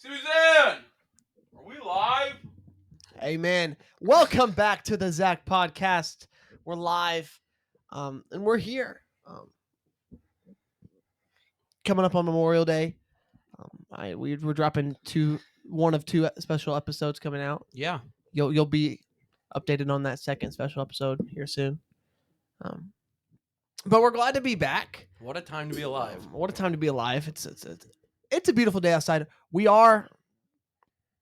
Suzanne, are we live? Amen. Welcome back to the ZÆch Podcast. We're live, and we're here. Coming up on Memorial Day, we're dropping one of two special episodes coming out. Yeah. You'll be updated on that second special episode here soon. But we're glad to be back. What a time to be alive. What a time to be alive. It's a beautiful day outside. We are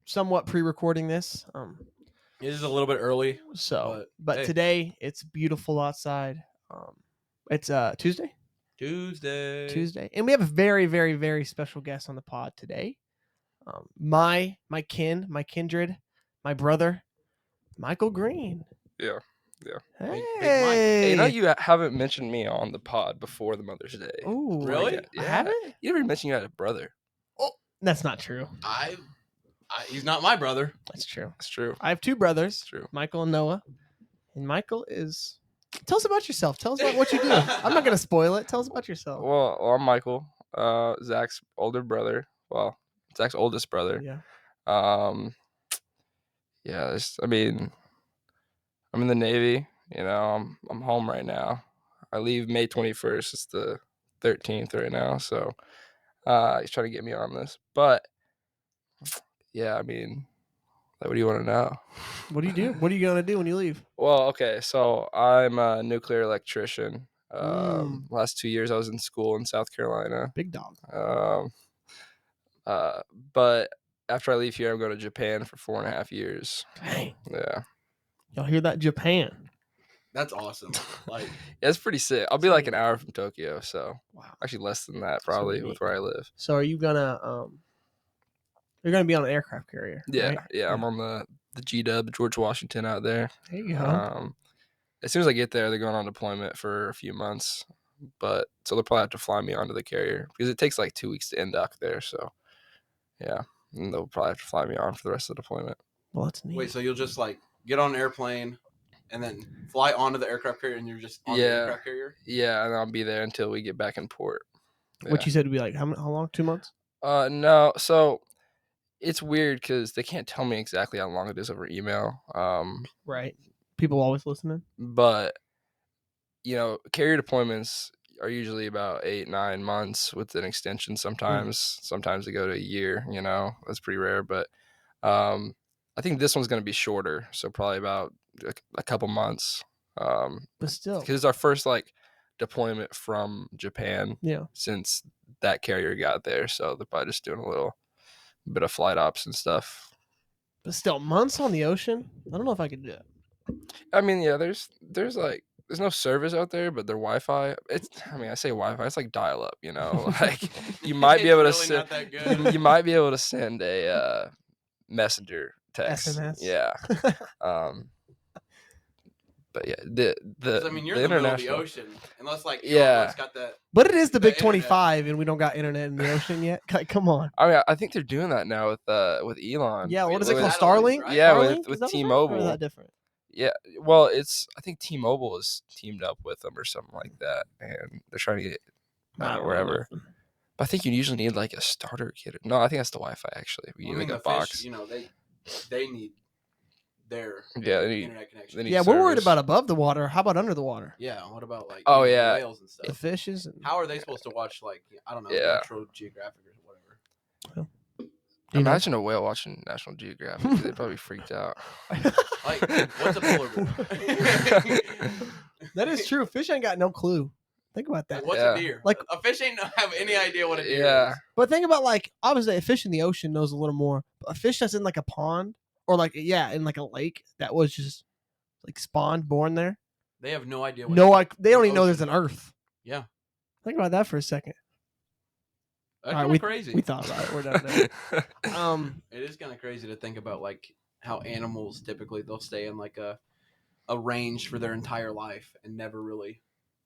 somewhat pre-recording this. It is a little bit early. But hey. Today it's beautiful outside. It's Tuesday, and we have a very, very, very special guest on the pod today. My kindred, my brother, Michael Green. Yeah. Hey, You know, you haven't mentioned me on the pod before the Mother's Day. Ooh, Really? I haven't. You never mentioned you had a brother. That's not true. He's not my brother. That's true. It's true. I have two brothers, It's true. Michael and Noah, and Michael is. Tell us about yourself. Tell us about what you do. I'm not gonna spoil it. Tell us about yourself. Well, I'm Michael, Zach's older brother. Well, Zach's oldest brother. Yeah. Yeah. I'm in the Navy. You know, I'm home right now. I leave May 21st. It's the 13th right now. So, he's trying to get me on this, but yeah, I mean, what do you want to know? What do you do? What are you gonna do when you leave? Well, okay, so I'm a nuclear electrician. Last 2 years I was in school in South Carolina. Big dog. But after I leave here, I'm going to Japan for 4.5 years. Dang. Yeah. Y'all hear that? Japan. That's awesome. Yeah, it's pretty sick. I'll be like an hour from Tokyo, so Wow. actually less than that probably Sweet. with where I live. So are you gonna you're gonna be on an aircraft carrier? Yeah, right? yeah. I'm on the G-Dub, George Washington out there. There you go. As soon as I get there, they're going on deployment for a few months. But so they'll probably have to fly me onto the carrier because it takes like 2 weeks to induct there. So yeah, and they'll probably have to fly me on for the rest of the deployment. Well, that's neat. Wait, so you'll just get on an airplane and then fly onto the aircraft carrier and you're just on the aircraft carrier? Yeah, and I'll be there until we get back in port. Yeah. What you said would be like how long? 2 months? No. So it's weird because they can't tell me exactly how long it is over email. Right. People always listening. But you know, carrier deployments are usually about 8-9 months with an extension. Sometimes they go to a year. You know, that's pretty rare. But I think this one's going to be shorter, so probably about a couple months. But still, because it's our first deployment from Japan. Yeah. Since that carrier got there, so they're probably just doing a little bit of flight ops and stuff. But still, months on the ocean. I don't know if I could do it. I mean, yeah, there's no service out there, but their Wi-Fi. I say Wi-Fi. It's like dial-up. You know, like you might be able to send. You might be able to send a messenger text. SMS. Yeah. But yeah, you're in the middle of the ocean, unless yeah, got that. But it is the big internet. 25, and we don't got internet in the ocean yet. Come on. I mean, I think they're doing that now with Elon. Yeah. What is With it called? satellites, Starlink. right? Yeah, Starlink? with Is that T-Mobile. Or is that different? Yeah, well, I think T-Mobile is teamed up with them or something like that, and they're trying to get wherever. But I think you usually need a starter kit. No, I think that's the Wi-Fi actually. You need a box. Fish, they need their internet connection. Yeah, we're worried about above the water. How about under the water? Yeah, what about whales and stuff? The fishes. How are they supposed to watch I don't know, Yeah. Natural Geographic or whatever? Imagine a whale watching National Geographic. They'd probably be freaked out. What's a polar bear? That is true. Fish ain't got no clue. Think about that. What's a deer? Like a fish ain't have any idea what a deer Yeah. is. But think about obviously a fish in the ocean knows a little more. But a fish that's in a pond or in a lake that was just spawned, born there. They have no idea. They don't even know there's an Earth. Yeah. Think about that for a second. That's All kind right, of crazy. We thought about it. We're done there. It is kind of crazy to think about how animals typically they'll stay in a range for their entire life and never really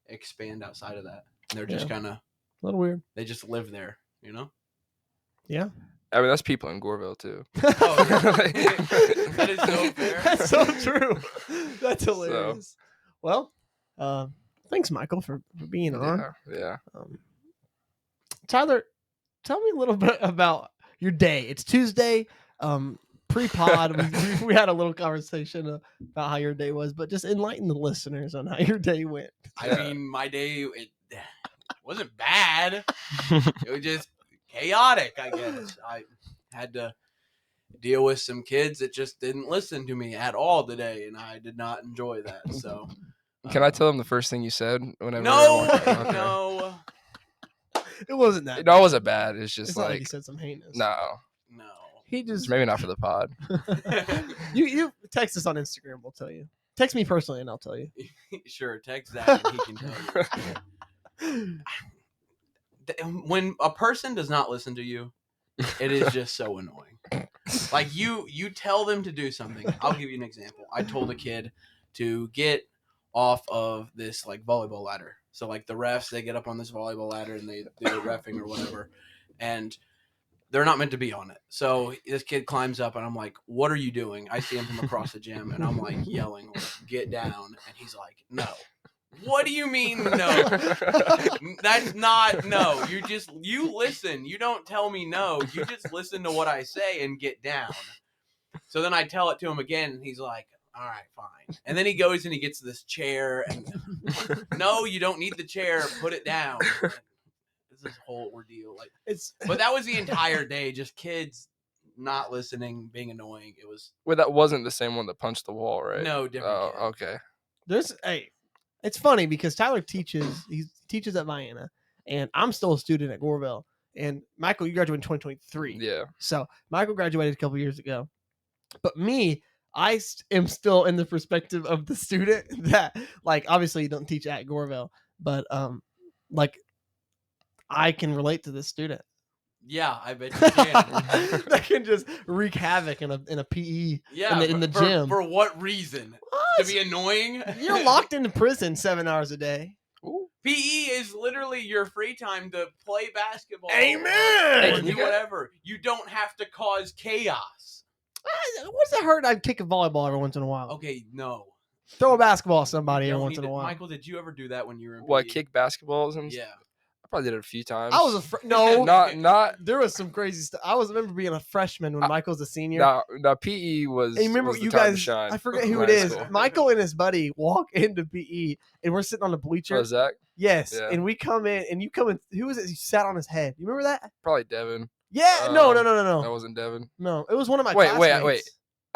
expand outside of that. And they're just kind of a little weird. They just live there, you know? Yeah. I mean, that's people in Goreville too. Oh, yeah. That is so fair. That's so true. That's hilarious. Well, thanks, Michael, for being on. Yeah. Tyler, tell me a little bit about your day. It's Tuesday. Pre-pod, we had a little conversation about how your day was, but just enlighten the listeners on how your day went. I mean, my day, it wasn't bad. It was just chaotic, I guess. I had to deal with some kids that just didn't listen to me at all today, and I did not enjoy that. So, Can I tell them the first thing you said? Whenever no, okay. no. It wasn't that. No, it wasn't bad. It's just it's like not like he said some heinous. no. He just Maybe not for the pod. you text us on Instagram. We'll tell you. Text me personally, and I'll tell you. Sure, text Zach, and he can tell you. When a person does not listen to you, it is just so annoying. Like you tell them to do something. I'll give you an example. I told a kid to get off of this like volleyball ladder. So like the refs, they get up on this volleyball ladder and they do the reffing or whatever, and they're not meant to be on it. So this kid climbs up and I'm like, what are you doing? I see him from across the gym and I'm like yelling, like, get down. And he's like, no. What do you mean no? That's not no. You listen. You don't tell me no. You just listen to what I say and get down. So then I tell it to him again and he's like, all right, fine. And then he goes and he gets this chair and no, you don't need the chair. Put it down. This whole ordeal, but that was the entire day. Just kids not listening, being annoying. It was. Well, that wasn't the same one that punched the wall, right? No, different. Oh, okay. It's funny because Tyler teaches. He teaches at Vienna, and I'm still a student at Goreville. And Michael, you graduated in 2023. Yeah. So Michael graduated a couple years ago, but me, I am still in the perspective of the student that, like, obviously you don't teach at Goreville, but like. I can relate to this student. Yeah, I bet you can. That can just wreak havoc in a PE. Yeah, in the gym. For what reason? What? To be annoying? You're locked into prison 7 hours a day. Ooh. PE is literally your free time to play basketball. Amen. Or do whatever. You don't have to cause chaos. What's that hurt? I'd kick a volleyball every once in a while. Okay, no. Throw a basketball at somebody every once in a while. Michael, did you ever do that when you were in PE? What, kick basketballs? Yeah. I probably did it a few times. I was no, not. There was some crazy stuff. I remember being a freshman when Michael's a senior. No, PE was. And remember, was you guys. I forget who it is. School. Michael and his buddy walk into PE, and we're sitting on the bleacher. Oh, Zach? Yes, yeah. And we come in, and you come in. Who was it? You sat on his head. You remember that? Probably Devin. Yeah. No. That wasn't Devin. No, it was one of my. Classmates. Wait.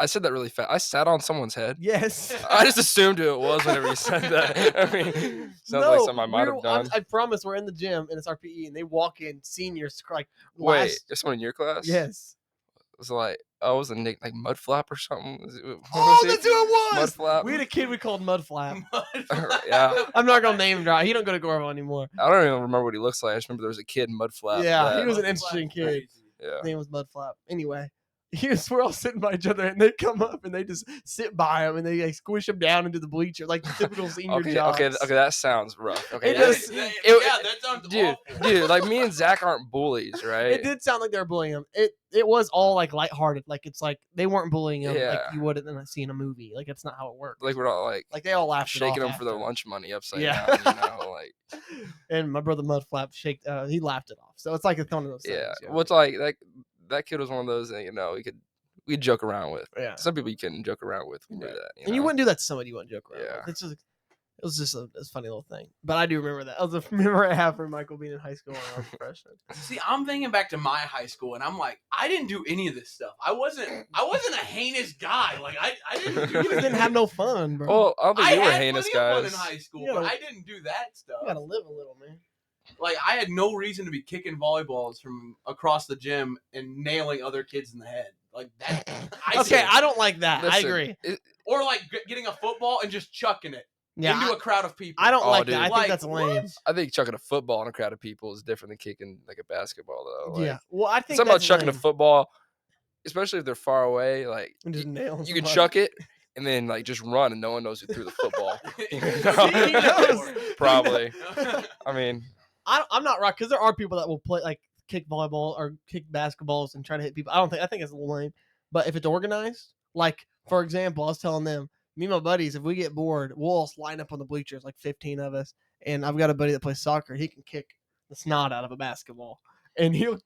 I said that really fast. I sat on someone's head. Yes. I just assumed who it was whenever you said that. I mean, sounds like something I might have done. I promise we're in the gym and it's our PE and they walk in seniors like. Wait, there's someone in your class? Yes. It was like, was a nick like Mudflap or something? That's who it was. Mudflap. We had a kid we called Mudflap. Yeah. I'm not gonna name him. He don't go to Goreville anymore. I don't even remember what he looks like. I just remember there was a kid Mudflap. Yeah, he was an interesting kid. Crazy. Yeah. His name was Mudflap. Anyway. We're all sitting by each other, and they come up and they just sit by him and they like squish him down into the bleacher like the typical senior jocks. Okay, that sounds rough. Okay, that sounds dude. Like me and Zach aren't bullies, right? It did sound like they were bullying him. It was all like lighthearted, like it's like they weren't bullying him like you would in a movie. Like that's not how it worked. Like we're not like they all laughed, shaking them for their lunch money upside down. You know, like. And my brother Mudflap he laughed it off. So it's like it's one of those things. Yeah, well, it's like that kid was one of those that we could joke around with. Yeah. Some people you couldn't joke around with. We knew that. And you wouldn't do that to somebody you wouldn't joke around with. It's just it was just a funny little thing. But I do remember that. That was a memory I have from Michael being in high school when I was a freshman. See, I'm thinking back to my high school and I'm like, I didn't do any of this stuff. I wasn't a heinous guy. Like I didn't do You just didn't have no fun, bro. Well, I don't think you were heinous guys. Fun in high school, but I didn't do that stuff. You gotta live a little, man. Like, I had no reason to be kicking volleyballs from across the gym and nailing other kids in the head. Like that. I don't like that. Listen, I agree. Or like getting a football and just chucking it into a crowd of people. I don't like dude. that. I think that's lame. I think chucking a football in a crowd of people is different than kicking like a basketball, though. Like, yeah. Well, I think something about chucking a football, especially if they're far away. Like just you can chuck it and then like just run and no one knows who threw the football. He knows. Probably. I mean. I'm not right because there are people that will play like kick volleyball or kick basketballs and try to hit people. I think it's a little lame. But if it's organized, like for example, I was telling them, me and my buddies, if we get bored, we'll all line up on the bleachers, like 15 of us. And I've got a buddy that plays soccer. He can kick the snot out of a basketball. And he'll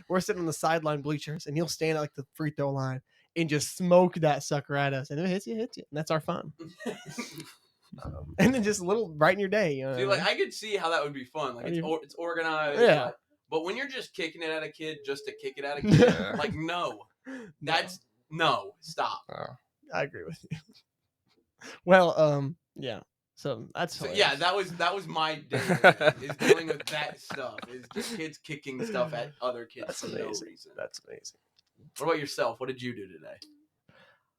we're sitting on the sideline bleachers, and he'll stand at like the free throw line and just smoke that sucker at us. And if it hits you, and that's our fun. And then just a little right in your day. You know See, like I could see how that would be fun. Like it's organized. Yeah. But when you're just kicking it at a kid just to kick it at a kid, like stop. I agree with you. Well, yeah. So that's that was my day is dealing with that stuff. Is just kids kicking stuff at other kids for no reason. That's amazing. What about yourself? What did you do today?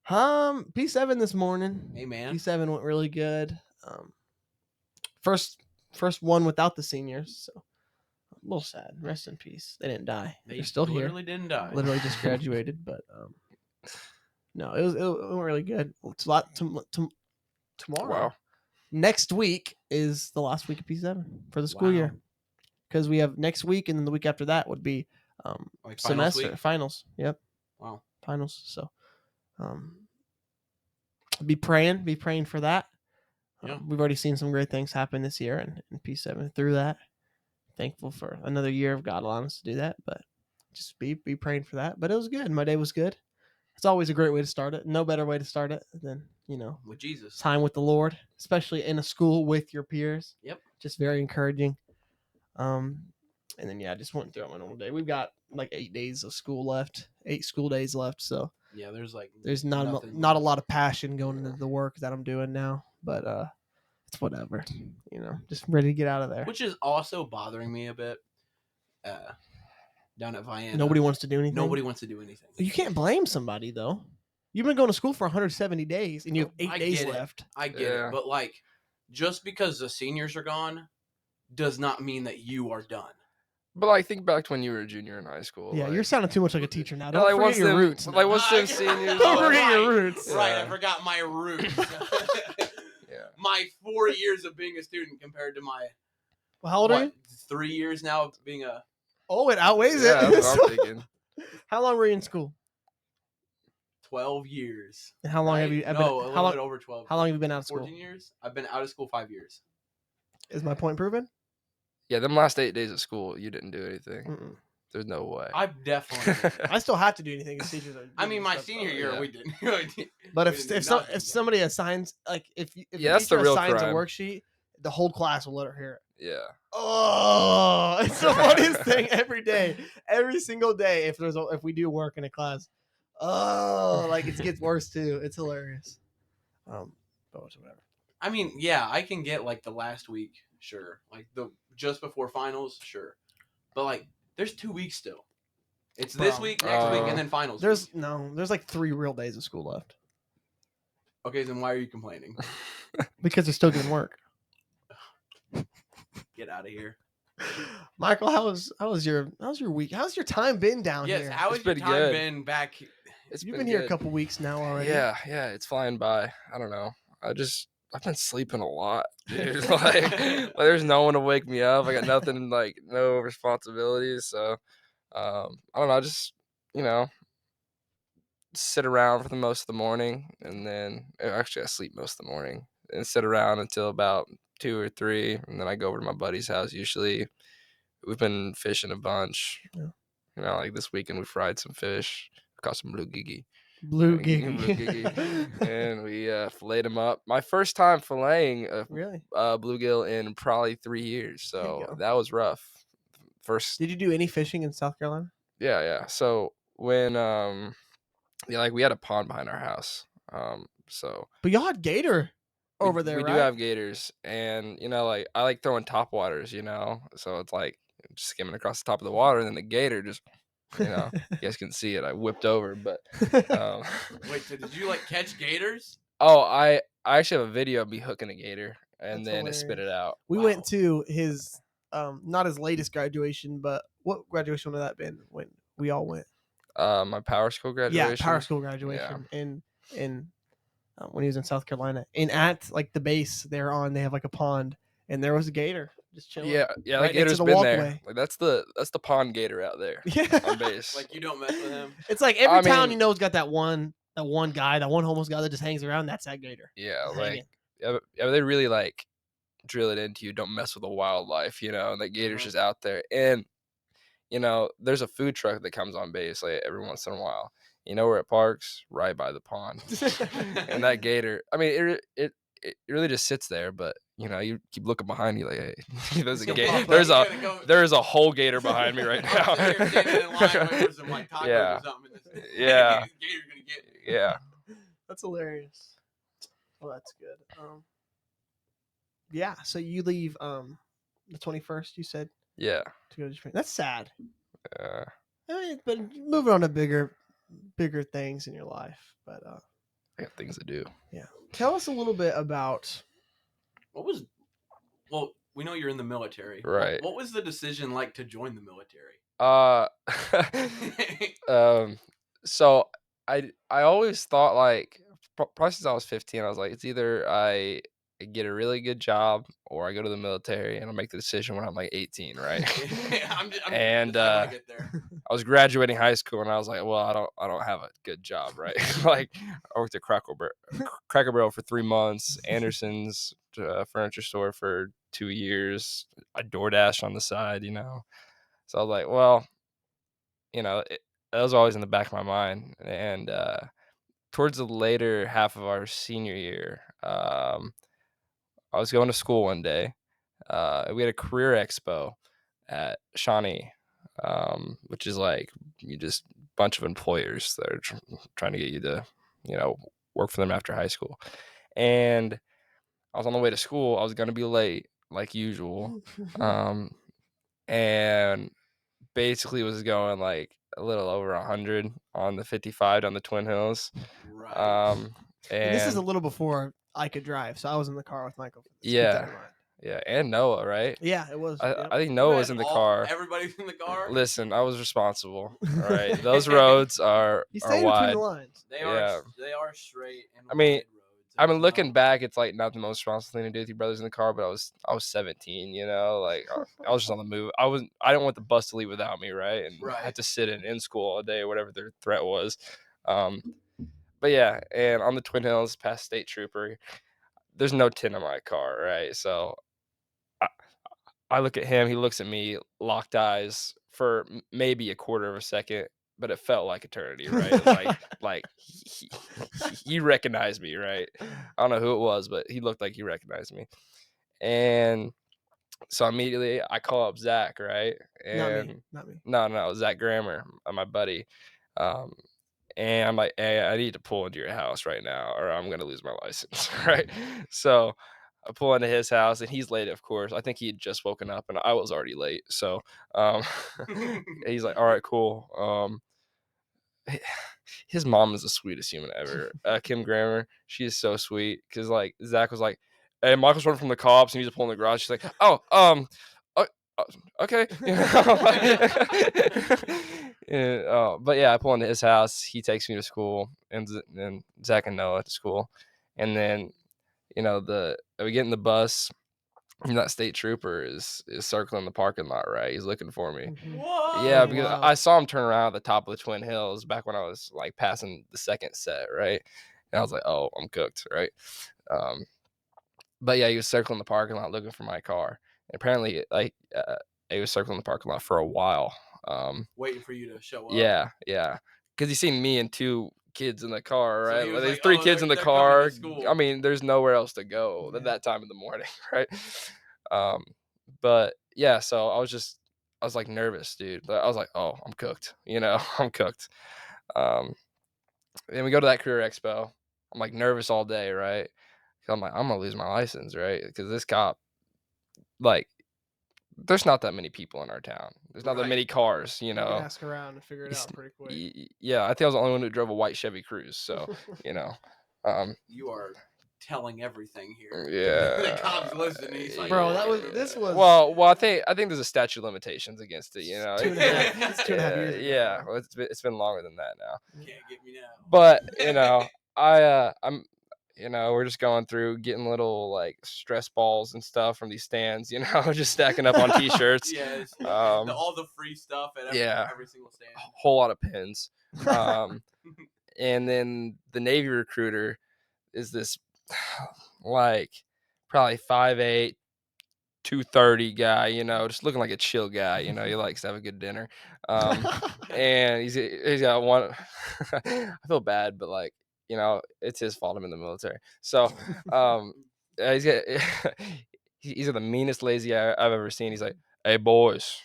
P7 this morning. Hey man. P7 went really good. First one without the seniors, so a little sad. Rest in peace. They didn't die. They're still here. Literally didn't die. Literally just graduated, but no, it went really good. It's a lot tomorrow. Wow. Next week is the last week of P7 for the school year, because we have next week, and then the week after that would be like semester finals. Yep. Wow. Finals. So be praying for that. Yeah. We've already seen some great things happen this year in P7 through that. Thankful for another year of God allowing us to do that, but just be praying for that. But it was good. My day was good. It's always a great way to start it. No better way to start it than, with Jesus. Time with the Lord, especially in a school with your peers. Yep. Just very encouraging. And then, I just went through my normal day. We've got like 8 days of school left, 8 school days left. So yeah, there's not a lot of passion going into the work that I'm doing now, but it's whatever, just ready to get out of there. Which is also bothering me a bit. Down at Vienna, nobody wants to do anything. You can't blame somebody though. You've been going to school for 170 days, and you have 8 days left. I get it, but like, just because the seniors are gone, does not mean that you are done. But like, think back to when you were a junior in high school. Yeah, like, you're sounding too much like a teacher now. Don't forget your roots. Like, what's them seniors? Don't forget your roots. Right, I forgot my roots. My 4 years of being a student compared to my. Well, how old are you? 3 years now of being a. Oh, it outweighs it. That's what I'm thinking. How long were you in school? 12 years. And how long have you been? No, a little bit over 12. How long have you been out of school? 14 years. I've been out of school 5 years. Is my point proven? Yeah, them last 8 days of school, you didn't do anything. Mm-mm. There's no way. I definitely. I still have to do anything. Teachers are. I mean, my senior year we didn't. But if somebody assigns, like, if the that's teacher the real assigns crime. a worksheet, the whole class will let her hear it. Yeah. Oh, it's the funniest thing every day, every single day. If we do work in a class, like it gets worse too. It's hilarious. But whatever. I mean, yeah, I can get like the last week, sure, like just before finals, sure, but like there's 2 weeks still. It's this week, next week, and then finals. There's like 3 real days of school left. Okay, then why are you complaining? Because they're still doing work. Get out of here, Michael. How's your week? How's your time been down here? Yes, how has your time been back? You've been here a couple weeks now already. Yeah, it's flying by. I don't know. I've been sleeping a lot, dude. like there's no one to wake me up. I got nothing, like no responsibilities. So I don't know. I just sit around for the most of the morning, and then actually I sleep most of the morning and sit around until about 2 or 3, and then I go over to my buddy's house. Usually, we've been fishing a bunch. Yeah. Like this weekend we fried some fish. Caught some blue gigi. And we filleted them up. My first time filleting a bluegill in probably 3 years, so that was rough. First. Did you do any fishing in South Carolina? Yeah. So when like we had a pond behind our house. But y'all had gator over there, we right? do have gators, and like I like throwing top waters, so it's like just skimming across the top of the water, and then the gator just. You guys can see it. I whipped over, but wait, so did you like catch gators? Oh, I actually have a video of me hooking a gator and That's then hilarious. it spit it out. We went to his not his latest graduation, but what graduation would that been when we all went? My power school graduation. Yeah, power school graduation. And when he was in South Carolina, and at like the base they have like a pond, and there was a gator. Just chilling. Yeah, right the gator's been there. Like that's the pond gator out there. Yeah. On base. Like you don't mess with him. It's like every town has got that one guy, that one homeless guy that just hangs around. That's that gator. Yeah, they really like drill it into you. Don't mess with the wildlife, and that gator's just out there. And there's a food truck that comes on base like every once in a while. You know where it parks? Right by the pond. And that gator, I mean, it really just sits there, but you keep looking behind you like, hey, there's a gator. There's a whole gator behind me right now. Standing in line waiting for some like tacos Yeah. or something. Yeah. Gator's gonna get me. Yeah. That's hilarious. Well, that's good. Yeah. So you leave the 21st. You said Yeah. to go to Japan. That's sad. Uh, I mean, but moving on to bigger things in your life. But I got things to do. yeah. Tell us a little bit about well, we know you're in the military. Right. What was the decision like to join the military? So I always thought like probably since I was 15, I was like, it's either I get a really good job or I go to the military, and I'll make the decision when I'm like 18, right? And I get there. I was graduating high school, and I was like, well, I don't have a good job, right? Like I worked at Cracker Barrel for 3 months, Anderson's furniture store for 2 years. I DoorDash on the side, So I was like, well, that was always in the back of my mind. And towards the later half of our senior year, I was going to school one day. We had a career expo at Shawnee, which is like just a bunch of employers that are trying to get you to, work for them after high school. And I was on the way to school. I was going to be late like usual. And basically was going like a little over 100 on the 55 down the Twin Hills. Right. And this is a little before I could drive, so I was in the car with Michael. Yeah, and Noah, right? Yeah, it was. I think Noah was in the car. Everybody's in the car. Listen, I was responsible. All right, those roads are between wide. the lines. They are straight. And I mean, wide roads. looking back, it's like not the most responsible thing to do with your brothers in the car, but I was 17, like I was just on the move. I didn't want the bus to leave without me, right? And I had to sit in school all day or whatever their threat was. But yeah, and on the Twin Hills past State Trooper, there's no tint on my car, right? So I look at him, he looks at me, locked eyes for maybe a quarter of a second, but it felt like eternity, right? It was like he recognized me, right? I don't know who it was, but he looked like he recognized me. And so immediately I call up Zach, right? And not me. No, Zach Grammer, my buddy. And I'm like, hey, I need to pull into your house right now or I'm going to lose my license, right? So I pull into his house and he's late, of course. I think he had just woken up and I was already late. So he's like, all right, cool. His mom is the sweetest human ever. Kim Grammer, she is so sweet because like Zach was like, hey, Michael's running from the cops and he's pulling the garage. She's like, okay. But yeah, I pull into his house. He takes me to school, and Zach and Noah to school, and then we get in the bus, and that state trooper is circling the parking lot. Right, he's looking for me. Whoa. Yeah, because I saw him turn around at the top of the Twin Hills back when I was like passing the second set, right, and I was like, oh, I'm cooked, right. But yeah, he was circling the parking lot looking for my car. And apparently, like, he was circling the parking lot for a while. Waiting for you to show up. Yeah. Because he seen me and 2 kids in the car, right? So there's like, 3 kids in the car. I mean, there's nowhere else to go at that time in the morning, right? But yeah, so I was like nervous, dude. I was like, oh, I'm cooked. I'm cooked. And we go to that career expo. I'm like nervous all day, right? I'm like, I'm gonna lose my license, right? Because this cop, like, there's not that many people in our town. There's not that many cars, You can ask around and figure it out pretty quick. Yeah, I think I was the only one who drove a white Chevy Cruze, so you are telling everything here. Yeah, the cop's listening. He's like, bro, this was. Well, I think there's a statute of limitations against it. It's 2.5. It's 2.5 years ago. Yeah, well, it's been longer than that now. You can't get me now. But I'm. We're just going through getting little like stress balls and stuff from these stands, just stacking up on t-shirts. Yes. All the free stuff at every single stand. A whole lot of pins. And then the Navy recruiter is this like probably 5'8", 230 guy, you know, just looking like a chill guy, you know, he likes to have a good dinner. And he's got one. I feel bad, but like, you know, it's his fault I'm in the military. So, he's got he's the meanest lazy guy I've ever seen. He's like, "Hey boys,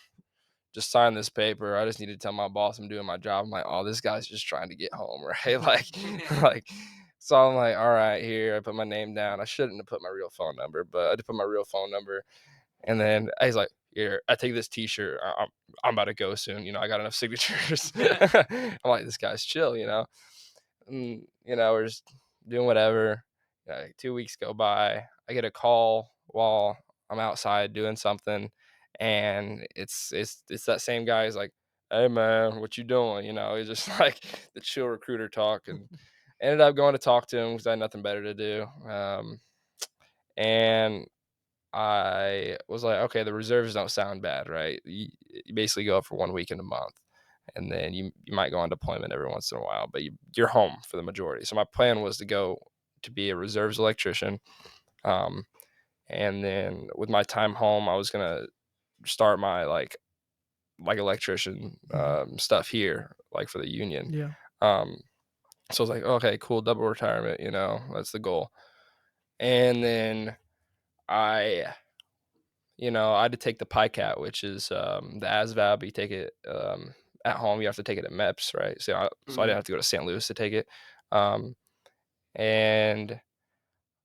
just sign this paper. I just need to tell my boss I'm doing my job." I'm like, "Oh, this guy's just trying to get home, right?" like. So I'm like, "All right, here." I put my name down. I shouldn't have put my real phone number, but I did put my real phone number. And then he's like, "Here, I take this T-shirt. I'm about to go soon. You know, I got enough signatures." I'm like, "This guy's chill, you know." And, you know, we're just doing whatever. 2 weeks go by. I get a call while I'm outside doing something, and it's that same guy. He's like, "Hey man, what you doing?" You know, he's just like the chill recruiter talk, and ended up going to talk to him because I had nothing better to do. And I was like, okay, the reserves don't sound bad, right? You basically go up for 1 week in a month, and then you might go on deployment every once in a while, but you're home for the majority. So my plan was to go to be a reserves electrician. And then with my time home, I was going to start my like electrician stuff here, like for the union. Yeah. So I was like, okay, cool, double retirement, you know, that's the goal. And then I had to take the PICAT, which is the ASVAB. You take it at home. You have to take it at MEPS, right? So I didn't have to go to St. Louis to take it. And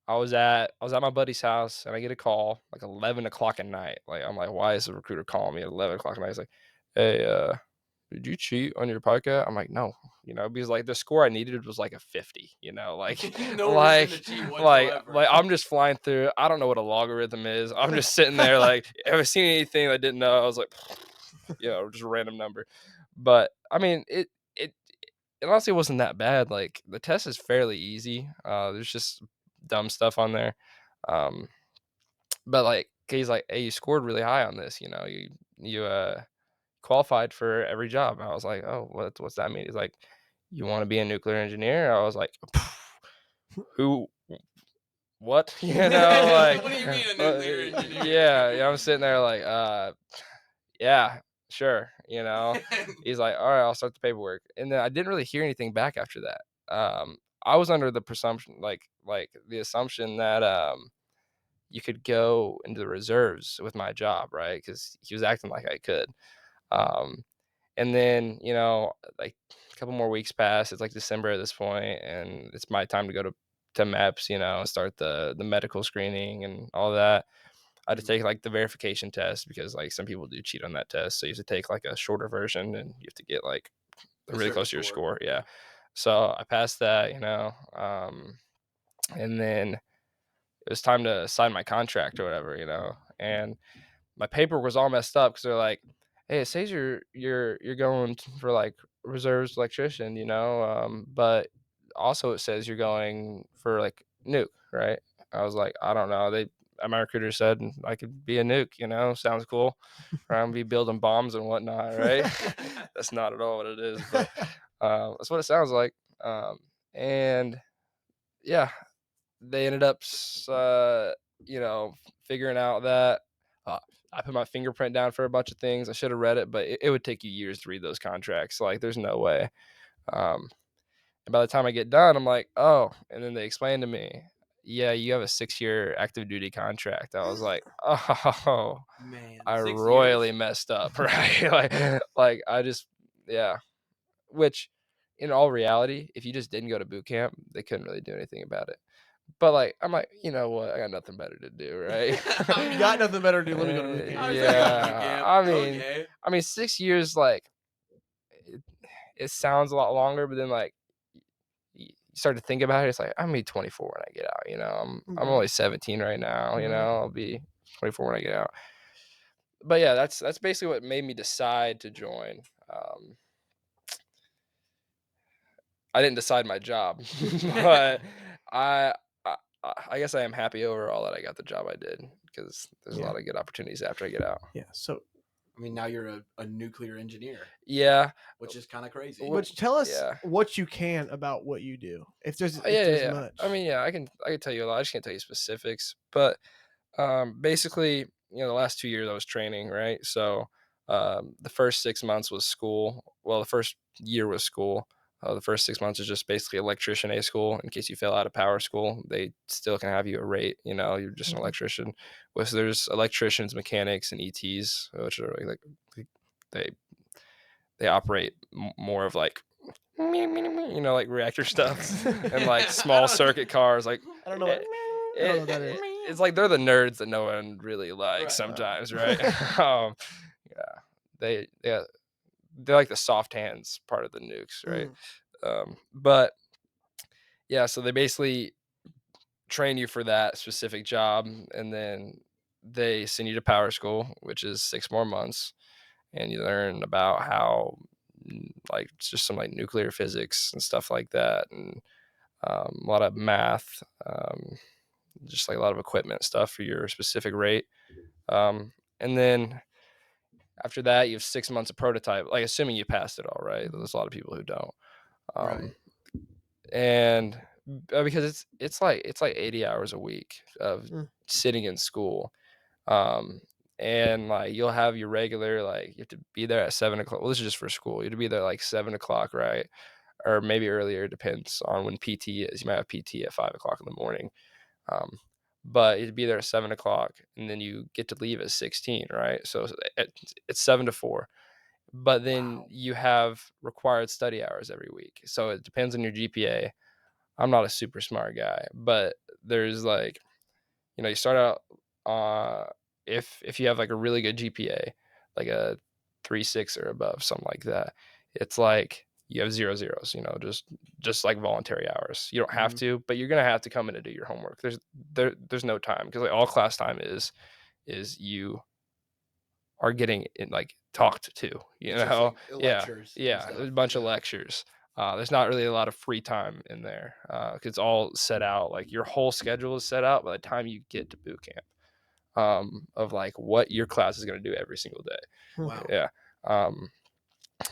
I was at my buddy's house, and I get a call like 11 o'clock at night. Like, I'm like, why is the recruiter calling me at 11 o'clock at night? He's like, "Hey, did you cheat on your PICAT?" I'm like, "No," because like the score I needed was like a 50, like No reason to cheat whatsoever. I'm just flying through. I don't know what a logarithm is. I'm just sitting there like, have I seen anything I didn't know? I was like, just a random number. But I mean, it honestly wasn't that bad. Like, the test is fairly easy. There's just dumb stuff on there. But like, he's like, "Hey, you scored really high on this. You qualified for every job." I was like, "Oh, what's that mean?" He's like, "You want to be a nuclear engineer?" I was like, "Who? What?" Like, what do you mean a nuclear engineer? Yeah, I'm sitting there like, yeah, sure. He's like, "All right, I'll start the paperwork." And then I didn't really hear anything back after that. I was under the presumption, like the assumption that you could go into the reserves with my job, right? Because he was acting like I could. Um, and then, like a couple more weeks pass. It's like December at this point, and it's my time to go to MEPS, start the medical screening and all that. I had to take like the verification test because like some people do cheat on that test. So you have to take like a shorter version, and you have to get like really close to your score. Yeah. So I passed that, and then it was time to sign my contract or whatever, and my paperwork was all messed up because they're like, "Hey, it says you're going for like reserves electrician, but also it says you're going for like nuke, right?" I was like, "I don't know." My recruiter said I could be a nuke, sounds cool. Or I'm gonna be building bombs and whatnot, right? That's not at all what it is, but that's what it sounds like. And yeah, they ended up, figuring out that I put my fingerprint down for a bunch of things. I should have read it, but it would take you years to read those contracts. Like, there's no way. And by the time I get done, I'm like, "Oh," and then they explained to me, "Yeah, you have a 6-year active duty contract." I was like, "Oh, Man, I 6 royally years? messed up," right? like I just, yeah. Which, in all reality, if you just didn't go to boot camp, they couldn't really do anything about it. But like, I'm like, you know what? I got nothing better to do, right? You got nothing better to do. Let me go to boot camp. Yeah, Okay. I mean, 6 years, like, it sounds a lot longer, but then like you start to think about it, it's like, I'm gonna be 24 when I get out. I'm only 17 right now. I'll be 24 when I get out. But yeah, that's basically what made me decide to join. I didn't decide my job, but I, I I guess I am happy overall that I got the job I did, because there's a lot of good opportunities after I get out. Yeah. So, I mean, now you're a nuclear engineer. Yeah. Which is kind of crazy. Which, tell us what you can about what you do. If there's much. I mean, yeah, I can tell you a lot. I just can't tell you specifics, but basically, the last 2 years I was training, right? So the first 6 months was school. Well, the first year was school. The first 6 months is just basically electrician A school. In case you fail out of power school, they still can have you a rate. You're just an electrician. So there's electricians, mechanics, and ETs, which are like they operate more of like like reactor stuff and like small circuit cars. Like I don't know what that is. It's like they're the nerds that no one really likes sometimes, right? They're like the soft hands part of the nukes, right? But yeah, so they basically train you for that specific job, and then they send you to power school, which is 6 more months, and you learn about how like just some like nuclear physics and stuff like that, and a lot of math, just like a lot of equipment stuff for your specific rate. And then after that, you have 6 months of prototype, like assuming you passed it all, right? There's a lot of people who don't. Right. And because it's like 80 hours a week of sitting in school. And like you'll have your regular, like you have to be there at 7:00. Well, this is just for school. You have to be there like 7:00, right? Or maybe earlier, depends on when PT is. You might have PT at 5:00 in the morning. But you'd be there at 7:00, and then you get to leave at 16, right? So it's 7 to 4. But then you have required study hours every week. So it depends on your GPA. I'm not a super smart guy, but there's like, you start out if you have like a really good GPA, like a 3.6 or above, something like that. It's like you have 0 zeros, just like voluntary hours. You don't have to, but you're gonna have to come in to do your homework. There's no time, because like all class time is you are getting like talked to, Like lectures. There's a bunch of lectures. There's not really a lot of free time in there, because it's all set out. Like your whole schedule is set out by the time you get to boot camp, of like what your class is going to do every single day. Wow. Yeah.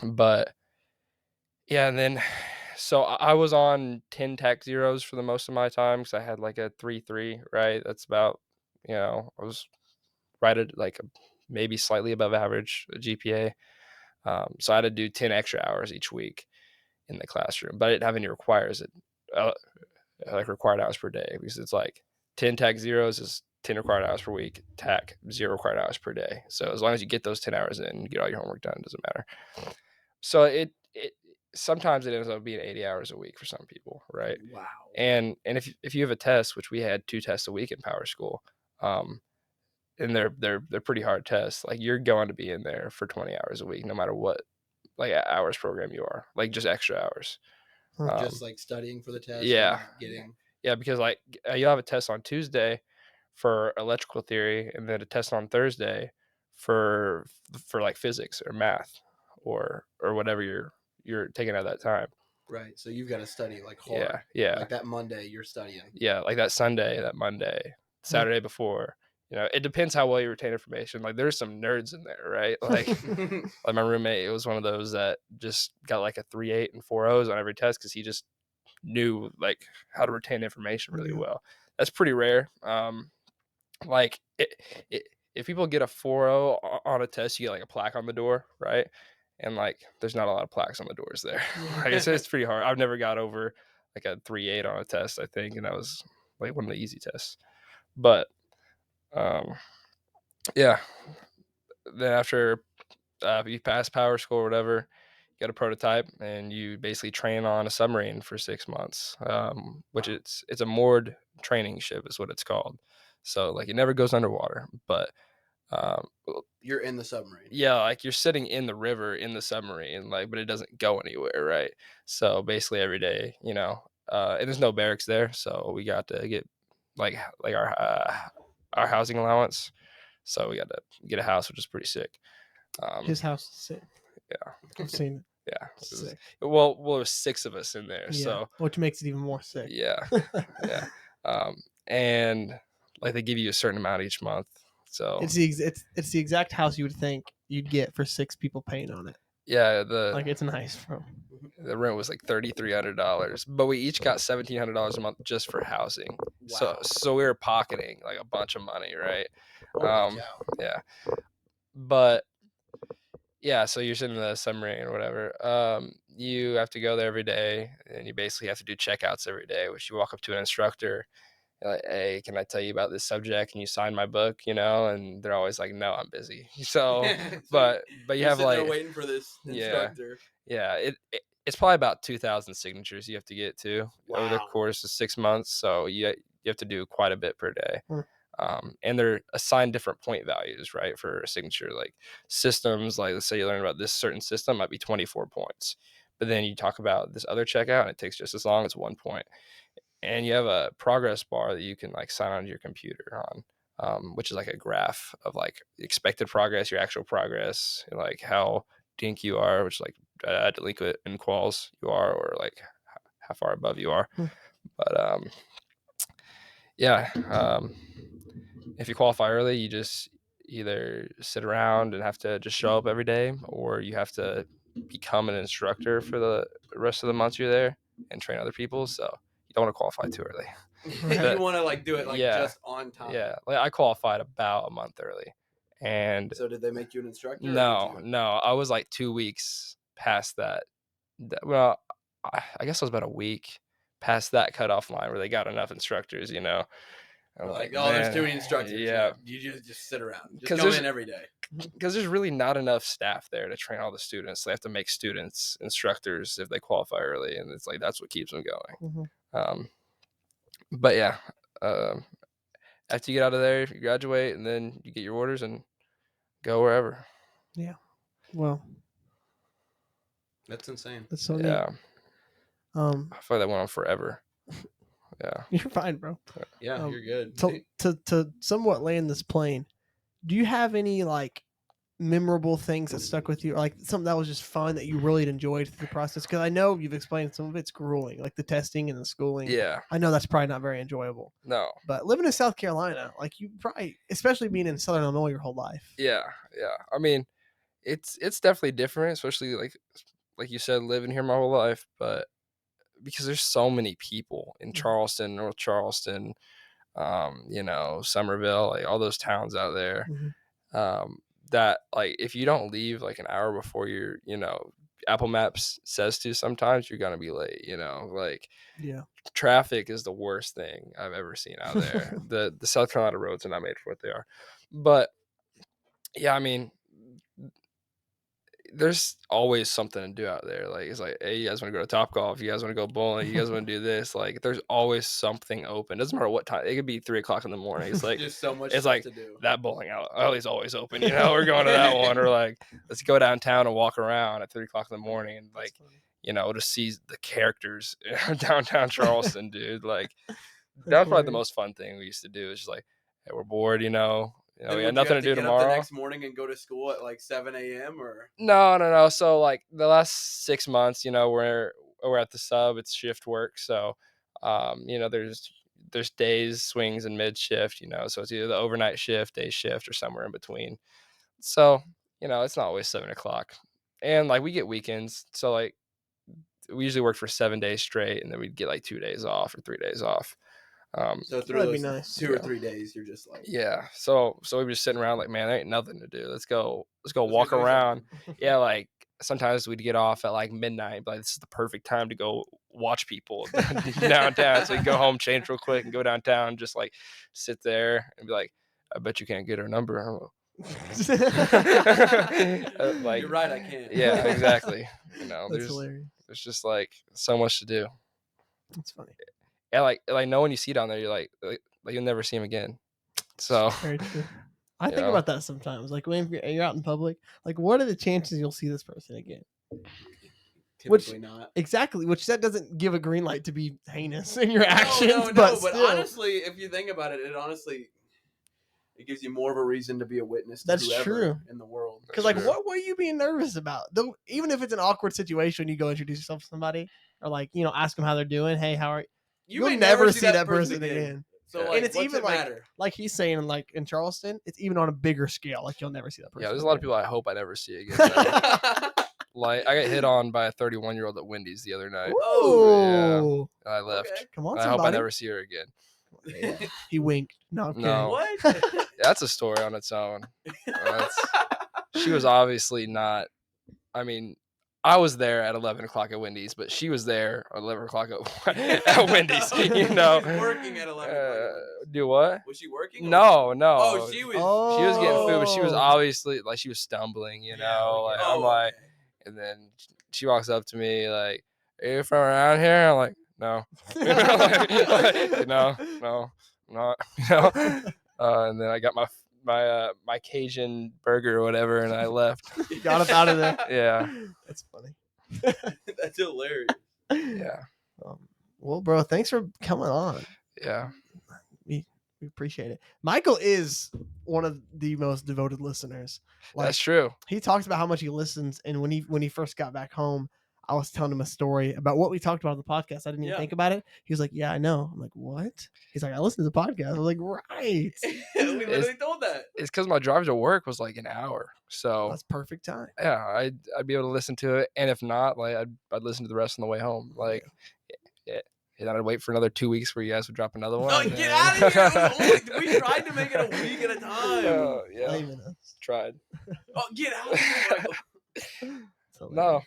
But yeah, and then so I was on 10 tech zeros for the most of my time, because I had like a 3.3, right? That's about, I was right at like maybe slightly above average GPA. So I had to do 10 extra hours each week in the classroom, but I didn't have any required hours per day, because it's like 10 tech zeros is 10 required hours per week, tech 0 required hours per day. So as long as you get those 10 hours in, you get all your homework done, it doesn't matter. So it sometimes it ends up being 80 hours a week for some people, right? Wow. And if you have a test, which we had 2 tests a week in power school, and they're pretty hard tests, like you're going to be in there for 20 hours a week, no matter what like hours program you are, like just extra hours. Just like studying for the test. Yeah. Getting. Because like you'll have a test on Tuesday for electrical theory, and then a test on Thursday for like physics or math or whatever you're taking at that time. Right. So you've got to study like hard. Yeah. Like that Monday you're studying. Yeah, like that Sunday, that Monday, Saturday before. It depends how well you retain information. Like there's some nerds in there, right? Like like my roommate, it was one of those that just got like a 3.8 and 4 O's on every test, because he just knew like how to retain information really well. That's pretty rare. Like if people get a 4.0 on a test, you get like a plaque on the door, right? And like there's not a lot of plaques on the doors there. Like it's pretty hard. I've never got over like a 3.8 on a test, I think, and that was like one of the easy tests. But yeah, then after you pass power school or whatever, you got a prototype, and you basically train on a submarine for 6 months, which it's a moored training ship is what it's called. So like it never goes underwater, but you're in the submarine. Yeah, like you're sitting in the river in the submarine, like, but it doesn't go anywhere, right? So basically every day, and there's no barracks there, so we got to get like our housing allowance. So we got to get a house, which is pretty sick. His house is sick. Yeah, I've seen it. Yeah, Sick. Well, there's 6 of us in there, Yeah, so which makes it even more sick. Yeah. And like they give you a certain amount each month. So it's the exact house you would think you'd get for 6 people paying on it. Yeah, like it's nice, bro. The rent was like $3,300, but we each got $1,700 a month just for housing. Wow. So we were pocketing like a bunch of money, right? Yeah. But yeah, so you're sitting in the submarine or whatever. You have to go there every day, and you basically have to do checkouts every day, which you walk up to an instructor, you're like, hey, can I tell you about this subject? Can you sign my book? And they're always like, no, I'm busy. So, but you have like waiting for this instructor. Yeah. It's probably about 2,000 signatures you have to get to over the course of 6 months. So you have to do quite a bit per day. And they're assigned different point values, right, for a signature. Like systems, like let's say you learn about this certain system, might be 24 points. But then you talk about this other checkout, and it takes just as long. It's 1 point. And you have a progress bar that you can like sign onto your computer on, which is like a graph of like expected progress, your actual progress, and like how dink you are, which is like delinquent in quals you are, or like how far above you are. But if you qualify early, you just either sit around and have to just show up every day, or you have to become an instructor for the rest of the months you're there and train other people. So you don't want to qualify too early. You want to like do it like just on time. Yeah, like I qualified about a month early. And so did they make you an instructor? No. I was like 2 weeks past that. Well, I guess I was about a week past that cutoff line where they got enough instructors, I'm like, oh, there's too many instructors. Yeah. You just sit around. Just go in every day. Because there's really not enough staff there to train all the students. They have to make students instructors if they qualify early, and it's like that's what keeps them going. But yeah, after you get out of there, you graduate, and then you get your orders and go wherever. Yeah. Well, that's insane. That's so neat. I feel like that went on forever. Yeah. You're fine, bro. Yeah, you're good. To somewhat land this plane, do you have any like memorable things that stuck with you, or like something that was just fun that you really enjoyed through the process? Because I know you've explained some of it's grueling, like the testing and the schooling. Yeah. I know that's probably not very enjoyable. No. But living in South Carolina, like you probably, especially being in Southern Illinois your whole life. Yeah. I mean, it's definitely different, especially like you said, living here my whole life, but because there's so many people in Charleston, North Charleston, Somerville, like all those towns out there, that like if you don't leave like an hour before your, Apple Maps says to, sometimes you're gonna be late. Traffic is the worst thing I've ever seen out there. The South Carolina roads are not made for what they are, but yeah, I mean, there's always something to do out there. Like it's like, hey, you guys want to go to Topgolf? You guys want to go bowling? You guys want to do this? Like there's always something open. Doesn't matter what time. It could be 3:00 in the morning. It's like just so much. It's stuff like to do. That bowling alley is always open. We're going to that one, or like let's go downtown and walk around at 3:00 in the morning, and like to see the characters downtown Charleston, dude. Like that's probably the most fun thing we used to do. Is just like, hey, we're bored, we got nothing to do tomorrow. The next morning and go to school at like 7 a.m. or no. So like the last 6 months, we're at the sub. It's shift work, so there's days, swings, and mid shift. So it's either the overnight shift, day shift, or somewhere in between. So it's not always 7:00, and like we get weekends. So like we usually work for 7 days straight, and then we'd get like 2 days off or 3 days off. So through those 2 or 3 days, you're just like, So we were just sitting around like, man, there ain't nothing to do. Let's go walk around. Yeah, like sometimes we'd get off at like midnight, but like, this is the perfect time to go watch people downtown. So you go home, change real quick, and go downtown, just like sit there and be like, I bet you can't get her number. Like, you're right, I can't. Yeah, exactly. That's hilarious. There's just like so much to do. That's funny. And like no one you see down there, you're like you'll never see him again. So very true. I think about that sometimes. Like when you're out in public, like what are the chances you'll see this person again? Typically not. Exactly, which that doesn't give a green light to be heinous in your actions. But honestly, if you think about it, it gives you more of a reason to be a witness to that's whoever true in the world. Because like, what were you being nervous about? Even if it's an awkward situation, you go introduce yourself to somebody, or like ask them how they're doing. Hey, how are you? You'll never see that person again. So like, and it's even like he's saying, like in Charleston, it's even on a bigger scale. Like you'll never see that person. Yeah, there's a lot of people I hope I never see again. Like I got hit on by a 31-year-old at Wendy's the other night. Oh, yeah, I left. Okay. Come on, I hope I never see her again. Yeah. He winked. No, I'm kidding. No. What? That's a story on its own. She was obviously not. I mean, I was there at 11 o'clock at Wendy's, but she was there at 11 o'clock at Wendy's. You know, She was working at 11 o'clock. At Wendy's. Do what? Was she working? No. Oh, she was. She was getting food, but she was obviously like she was stumbling. You know, like I'm like, and then she walks up to me like, "Are you from around here?" I'm like, "No." No, I'm not. You know, and then I got my Cajun burger or whatever, and I left. Got up out of there. Yeah, that's funny. That's hilarious. Yeah. Well, bro, thanks for coming on. Yeah. We appreciate it. Michael is one of the most devoted listeners. Like, that's true. He talks about how much he listens, and when he first got back home, I was telling him a story about what we talked about on the podcast. I didn't even think about it. He was like, "Yeah, I know." I'm like, "What?" He's like, "I listened to the podcast." I'm like, "Right." We literally told that. It's because my drive to work was like an hour, so that's perfect time. Yeah, I'd be able to listen to it, and if not, like I'd listen to the rest on the way home. Like, yeah. And then I'd wait for another 2 weeks where you guys would drop another one. No, get out of here! We tried to make it a week at a time. Yeah, tried. Oh, get out of here! No.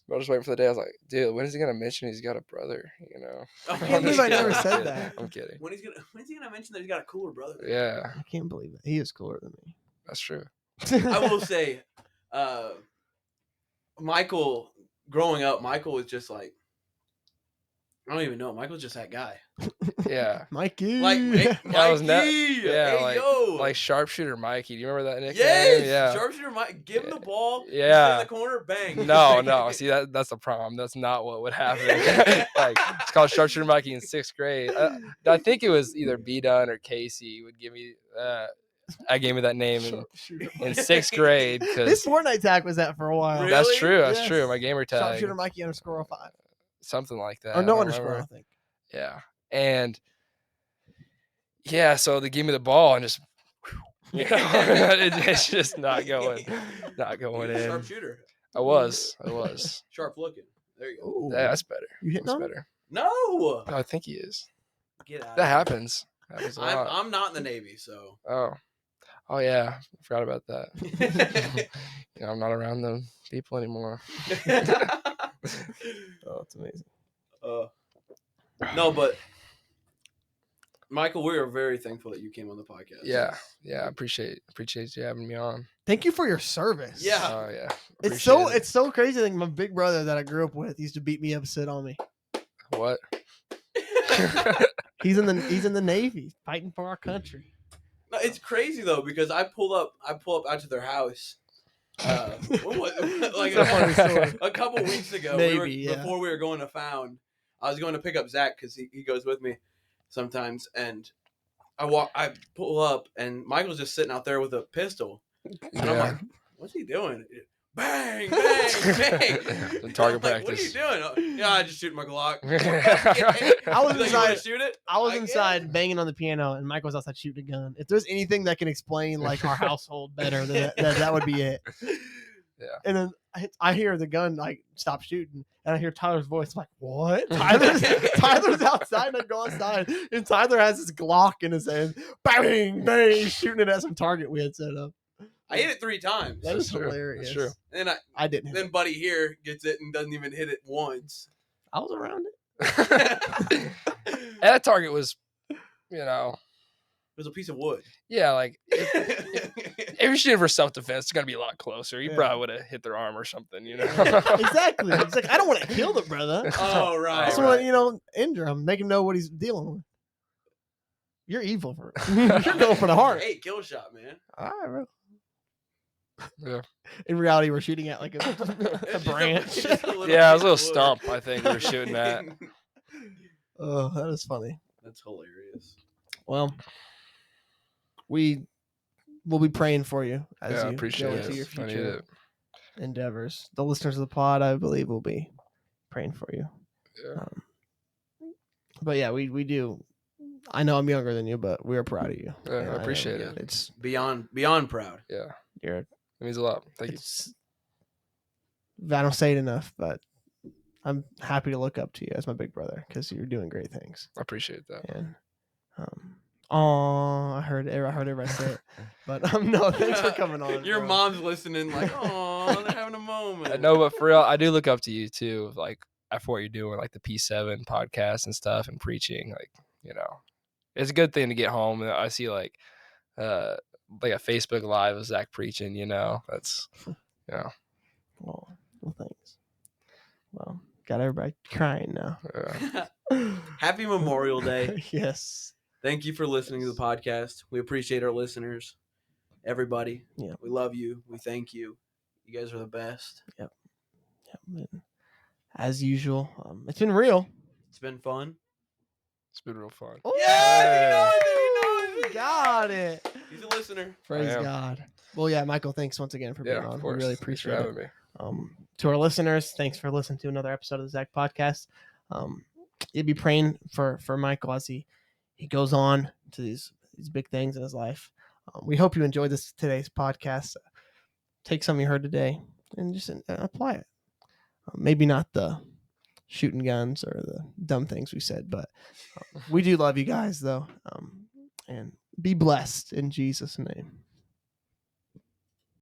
I was just waiting for the day. I was like, dude, when is he gonna mention he's got a brother? You know. I can't believe I never said that. I'm kidding. When's he gonna mention that he's got a cooler brother? Yeah. I can't believe it. He is cooler than me. That's true. I will say, Michael, growing up, Michael was just like, I don't even know. Michael's just that guy. Yeah. Mikey. Like, Mikey. Like Sharpshooter Mikey. Do you remember that nickname? Yes. Yeah. Sharpshooter Mikey. Give him the ball. Yeah. In the corner. Bang. No. See, that's the problem. That's not what would happen. Like, it's called Sharpshooter Mikey in 6th grade. I think it was either B-Dun or Casey would give me I gave me that name in 6th grade. His Fortnite tag was that for a while. Really? That's true. That's true. My gamer tag. Sharpshooter Mikey _05. Something like that. Or no underscore, I think. Yeah. And yeah, so they gave me the ball and just it's just not going in. Sharpshooter. I was. Sharp looking. There you go. Ooh. Yeah, that's better. You hitting that's on better. No. I think he is. Get out. That happens. Happens a lot. I'm not in the Navy, so. Oh yeah, I forgot about that. I'm not around them people anymore. Oh, it's amazing. No, but Michael, we are very thankful that you came on the podcast. Yeah, I appreciate you having me on. Thank you for your service. Yeah. Oh yeah. It's so crazy. Like my big brother that I grew up with used to beat me up, sit on me. What? He's in the Navy, fighting for our country. No, it's crazy though because I pull up out to their house. Like a couple weeks ago, before we were going to Found, I was going to pick up Zach because he goes with me sometimes, and I pull up, and Michael's just sitting out there with a pistol, and I'm like, "What's he doing?" Bang, bang, bang. Target practice. Like, what are you doing? Yeah, I just shoot my Glock. I was inside. Shoot it? I was inside banging on the piano, and Mike was outside shooting a gun. If there's anything that can explain like our household better, that would be it. Yeah. And then I hear the gun like stop shooting, and I hear Tyler's voice. I'm like, what? Tyler's outside, and I go outside, and Tyler has his Glock in his hand, bang, bang, shooting it at some target we had set up. I hit it 3 times. That is hilarious. That's true. And I didn't. Then Buddy here gets it and doesn't even hit it once. I was around it. And that target was, it was a piece of wood. Yeah, like if you're shooting for self-defense, it's gonna be a lot closer. You probably would have hit their arm or something, Exactly. It's like I don't want to kill the brother. Oh right. I just want to, injure him, make him know what he's dealing with. You're evil for it. You're going for the heart. Hey, kill shot, man. All right, bro. Yeah. In reality, we're shooting at like a branch. Yeah, it was a little stump. I think we were shooting at. Oh, that is funny. That's hilarious. Well, we will be praying for you as you appreciate go into your it. future endeavors. The listeners of the pod, I believe, will be praying for you. Yeah. But yeah, we do. I know I'm younger than you, but we are proud of you. Yeah, I appreciate it. It's beyond proud. Yeah. It means a lot. Thank you. I don't say it enough, but I'm happy to look up to you as my big brother because you're doing great things. I appreciate that. And Oh, I heard everybody say it. But no, thanks for coming on. Your bro. mom's listening, like, oh, they're having a moment. No, but for real, I do look up to you too. Like after what you're doing, like the P7 podcast and stuff, and preaching. Like it's a good thing to get home. And I see like a Facebook Live of Zach preaching. That's Well, thanks. Well, got everybody crying now. Happy Memorial Day. Yes. Thank you for listening to the podcast. We appreciate our listeners. Everybody. Yeah. We love you. We thank you. You guys are the best. Yep. As usual, it's been real. It's been fun. It's been real fun. Oh, Yeah, he knows it. Got it. He's a listener. Praise God. Well, yeah, Michael, thanks once again for being on. Of course. We really Thanks for appreciate having it. me. To our listeners, thanks for listening to another episode of the ZÆch Podcast. You'd be praying for Michael as he goes on to these big things in his life. We hope you enjoyed today's podcast. Take something you heard today and just apply it. Maybe not the shooting guns or the dumb things we said, but we do love you guys though. And be blessed in Jesus' name.